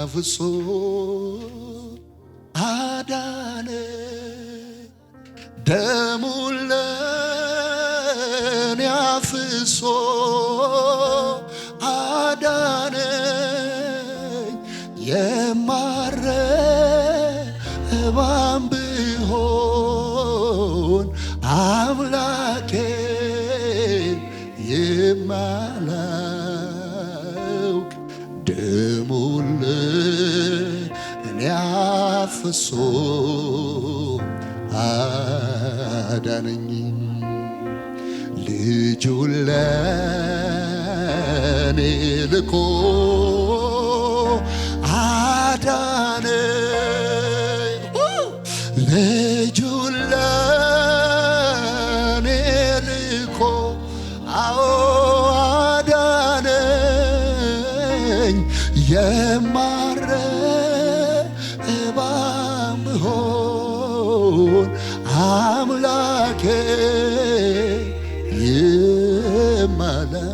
አፍሶ አዳነ ደሙን ለኔ አፍሶ አዳነኝ የማረባም ብሆን አምላኬን የማላውቅ ደሙን ለኔ አፍሶ አዳነኝ ልጁን ለኔ ልኮ አዳነኝ ልጁን ለኔ ልኮ አዎ አዳነኝ የማረባም ብሆን አምላኬ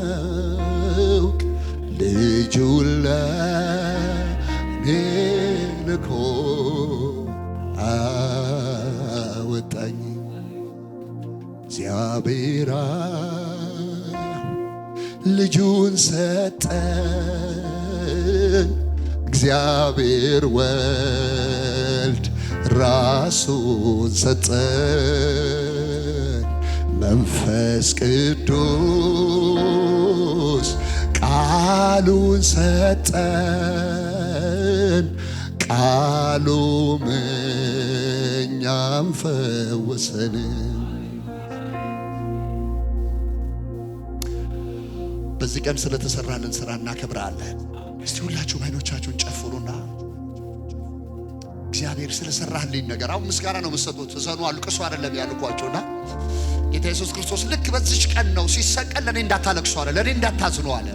የማላውቅ ልጁን ለኔ ልኮ አወጣኝ እግዚአብሔር ልጁን ሰጠን እግዚአብሔር ወልድ ራሱን ሰጠን መንፈስ ቅዱስ ቃሉን ሰጠን ቃሉም እኛን ፈወሰን በዚህ ቀን ስለተሰራልን ሥራ እናከብራለን እስቲ ሁላችሁም አይኖቻችሁን ጨፍሩና እግዚአብሔር ስለሰራልኝ ነገር አሁን ምስጋና ነው መስጠቱት ተዘኑ አልቅሱ አይደለም ያልኳችሁና ጌታ ኢየሱስ ክርስቶስ ልክ በዚህ ቀን ነው ሲሰቀል ለኔ እንዳታለቅሱ አለ ለኔ እንዳታዝኑ አለ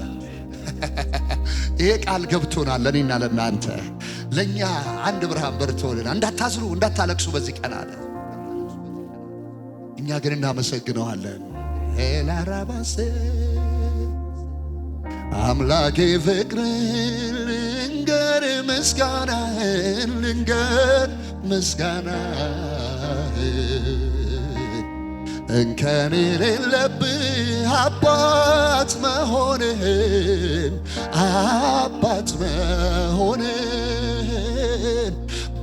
ይሄ ቃል ገብቶናል ለኔና ለናንተ ለኛ አንድ ብርሃን በርቶልና እንዳታዝኑ እንዳታለቅሱ በዚህ ቀን አለ እኛ ግን እናመሰግነዋለን ኤላራባሴ አምላኬ ፍቅር ልንገር ምስጋናህን ልንገር ምስጋናህን እንከን የሌለብህ አባት መሆንህን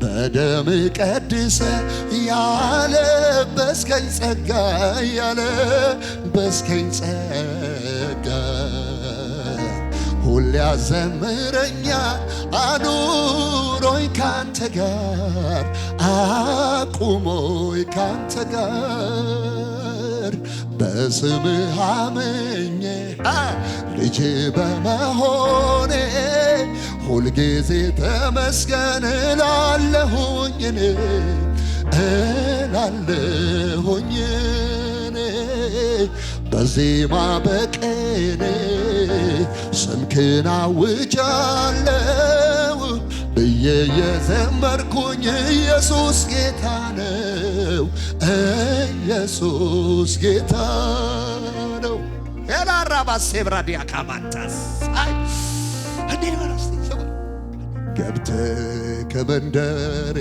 በደም ቀድሰ ያለበስከኝ ጸጋ ያለበስከኝ ጸጋ ሁሌ ያዘምረኛ አኑሮኝ ካንተ ጋር አቁሞኝ ካንተ ጋር በስምህ አምኜ ልጅ በመሆኔ ሁልጊዜ ተመስገን እላለሁኝ እኔ በዜማ በቅኔ ስምህን አውጃለሁ ብዬ የዘመርኩኝ ኢየሱስ ጌታ ነው ኢየሱስ ጌታ ነው ኤላራባሴ ብራዲያ ካማንታስ እንዴ ማለት ገብተህ ከመንደሬ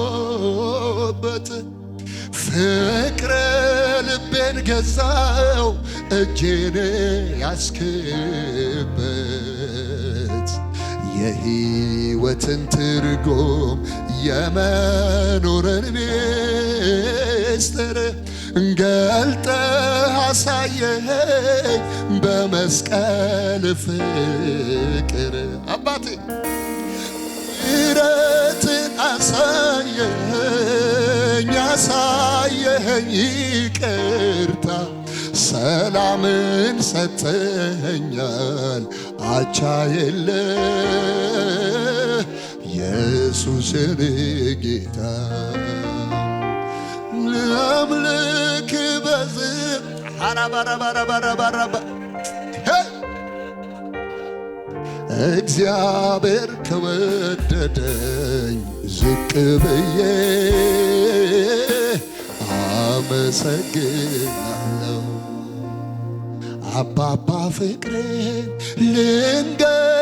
ከተደበቅኩበት ፍቅር ልቤን ገዛው እጄን ያስክበት የሕይወትን ትርጉም የመኖርን ሚስጥር ገልጠህ አሳየኸኝ በመስቀል ፍቅር አባቴ ምሕረትን አሳየኸኝ ይቅርታ ሰላምን ሰጠኸኛል አቻ የለ ኢየሱስን ጌታ ለአምልክ በዝም አራባራባራባራባ እግዚአብሔር ከወደደኝ ዝቅ ብዬ አመሰግናለሁ አባባ ፍቅሬን ልንገር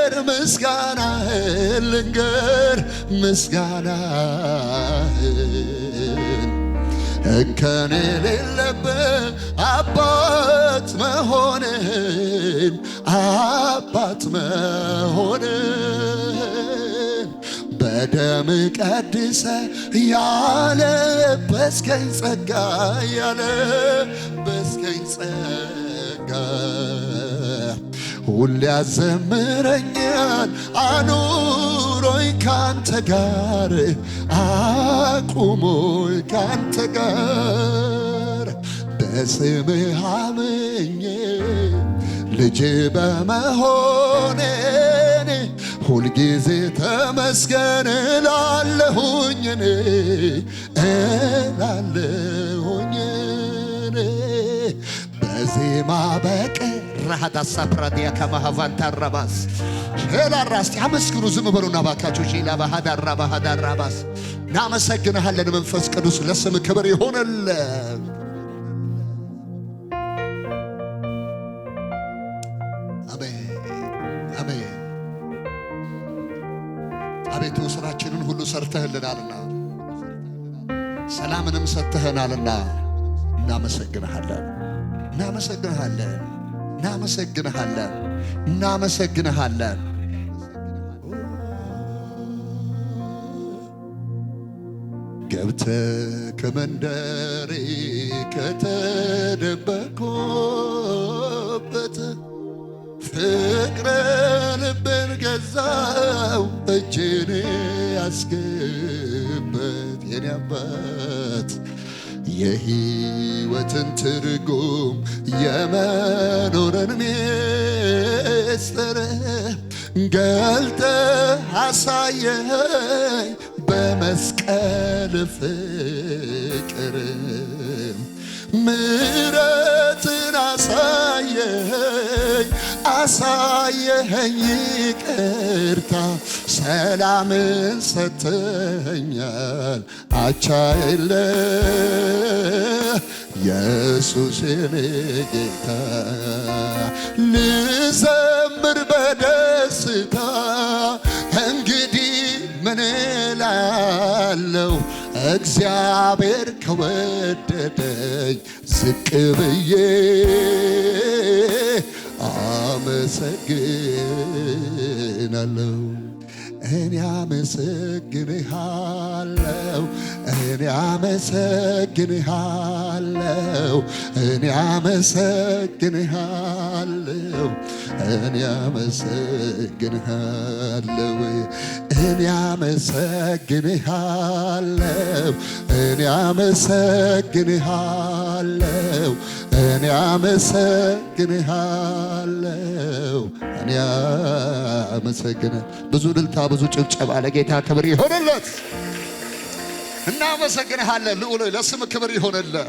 ልንገር ምስጋናህን እንከን የሌለብህ አባት መሆንህን በደም ቀድሰ ያለበስከኝ ጸጋ ሁሌ ያዘምረኛል አኑሮኝ ካንተ ጋር አቁሞኝ ካንተ ጋር በስምህ አምኜ ልጅ በመሆኔን ሁልጊዜ ተመስገን እላለሁኝ በዜማ በቀር ራሃዳ ሳፕራዲያ ከማሃቫንታ ራባስ ሄላራስ አመስግኑ ዝም በሉና ባካችሁ ጂላ ባሃዳ ራባስ እናመሰግንሃለን መንፈስ ቅዱስ ለስም ክብር ይሁንልህ። አሜን። አቤቱ ስራችንን ሁሉ ሰርተህልናልና ሰላምንም ሰጥተህናልና እናመሰግንሃለን። ገብተህ ከመንደሬ ከተደበቅኩበት ፍቅር ልቤን ገዛው እጄን ያስገበት የኔ አባት የሕይወትን ትርጉም የመኖርን ምስጢር ገልጠህ አሳየኸኝ በመስቀል ፍቅር ምሕረትን አሳየኸኝ ይቅርታ ሰላምን ሰጥተኸኛል አቻ የለህ ኢየሱስ የኔ ጌታ ልዘምር በደስታ እንግዲህ ምን እላለሁ እግዚአብሔር ከወደደኝ ዝቅ ብዬ አመሰግናለሁ። እኔ አመሰግንሃለሁ ብዙ ድልታ ብዙ ጭብጨባ ለጌታ ክብር ይሆንለት። እናመሰግንሃለን ልዑል ለስም ክብር ይሆንለት።